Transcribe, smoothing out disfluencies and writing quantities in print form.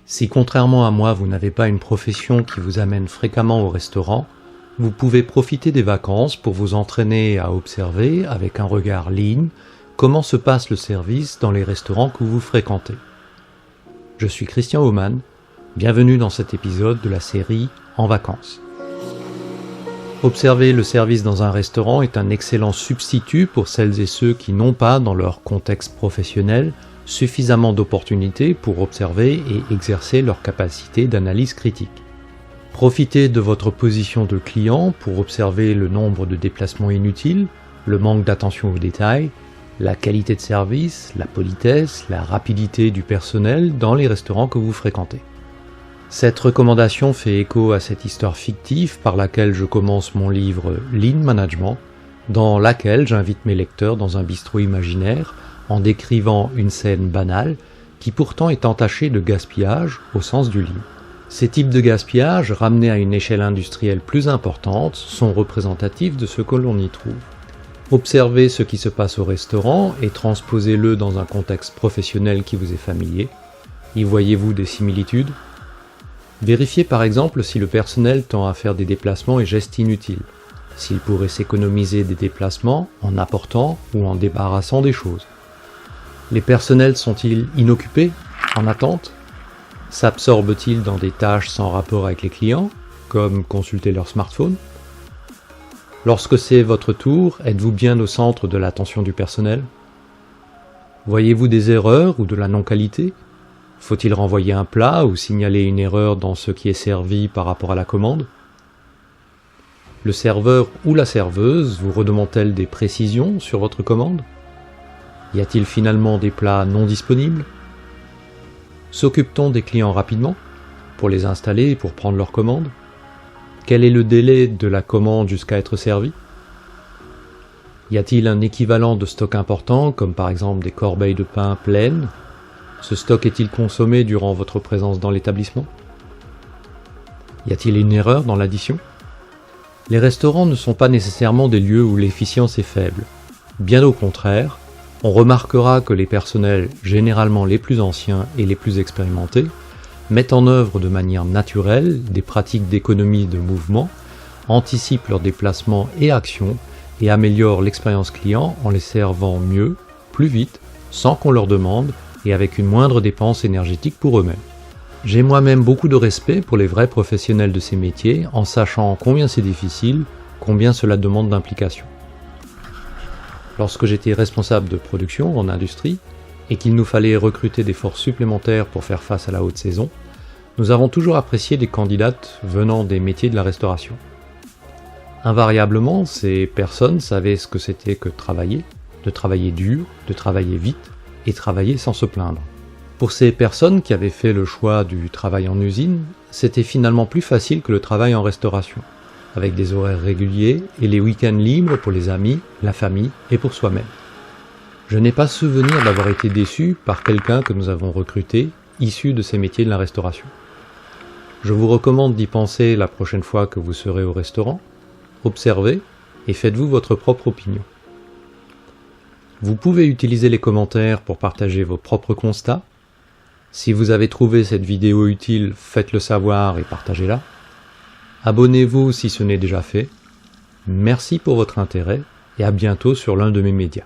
Si contrairement à moi, vous n'avez pas une profession qui vous amène fréquemment au restaurant, vous pouvez profiter des vacances pour vous entraîner à observer, avec un regard lean, comment se passe le service dans les restaurants que vous fréquentez. Je suis Christian Aumann, bienvenue dans cet épisode de la série En vacances. Observer le service dans un restaurant est un excellent substitut pour celles et ceux qui n'ont pas, dans leur contexte professionnel, suffisamment d'opportunités pour observer et exercer leur capacité d'analyse critique. Profitez de votre position de client pour observer le nombre de déplacements inutiles, le manque d'attention aux détails, la qualité de service, la politesse, la rapidité du personnel dans les restaurants que vous fréquentez. Cette recommandation fait écho à cette histoire fictive par laquelle je commence mon livre Lean Management, dans laquelle j'invite mes lecteurs dans un bistrot imaginaire en décrivant une scène banale qui pourtant est entachée de gaspillage au sens du lean. Ces types de gaspillage, ramenés à une échelle industrielle plus importante, sont représentatifs de ce que l'on y trouve. Observez ce qui se passe au restaurant et transposez-le dans un contexte professionnel qui vous est familier. Y voyez-vous des similitudes ? Vérifiez par exemple si le personnel tend à faire des déplacements et gestes inutiles, s'il pourrait s'économiser des déplacements en apportant ou en débarrassant des choses. Les personnels sont-ils inoccupés, en attente ? S'absorbent-ils dans des tâches sans rapport avec les clients, comme consulter leur smartphone ? Lorsque c'est votre tour, êtes-vous bien au centre de l'attention du personnel ? Voyez-vous des erreurs ou de la non-qualité ? Faut-il renvoyer un plat ou signaler une erreur dans ce qui est servi par rapport à la commande ? Le serveur ou la serveuse vous redemande-t-elle des précisions sur votre commande ? Y a-t-il finalement des plats non disponibles ? S'occupe-t-on des clients rapidement, pour les installer et pour prendre leur commande ? Quel est le délai de la commande jusqu'à être servie ? Y a-t-il un équivalent de stock important, comme par exemple des corbeilles de pain pleines ? Ce stock est-il consommé durant votre présence dans l'établissement ? Y a-t-il une erreur dans l'addition ? Les restaurants ne sont pas nécessairement des lieux où l'efficience est faible. Bien au contraire, on remarquera que les personnels, généralement les plus anciens et les plus expérimentés, mettent en œuvre de manière naturelle des pratiques d'économie de mouvement, anticipent leurs déplacements et actions et améliorent l'expérience client en les servant mieux, plus vite, sans qu'on leur demande et avec une moindre dépense énergétique pour eux-mêmes. J'ai moi-même beaucoup de respect pour les vrais professionnels de ces métiers en sachant combien c'est difficile, combien cela demande d'implication. Lorsque j'étais responsable de production en industrie et qu'il nous fallait recruter des forces supplémentaires pour faire face à la haute saison, nous avons toujours apprécié des candidates venant des métiers de la restauration. Invariablement, ces personnes savaient ce que c'était que de travailler dur, de travailler vite et travailler sans se plaindre. Pour ces personnes qui avaient fait le choix du travail en usine, c'était finalement plus facile que le travail en restauration, avec des horaires réguliers et les week-ends libres pour les amis, la famille et pour soi-même. Je n'ai pas souvenir d'avoir été déçu par quelqu'un que nous avons recruté, issu de ces métiers de la restauration. Je vous recommande d'y penser la prochaine fois que vous serez au restaurant, observez et faites-vous votre propre opinion. Vous pouvez utiliser les commentaires pour partager vos propres constats. Si vous avez trouvé cette vidéo utile, faites-le savoir et partagez-la. Abonnez-vous si ce n'est déjà fait. Merci pour votre intérêt et à bientôt sur l'un de mes médias.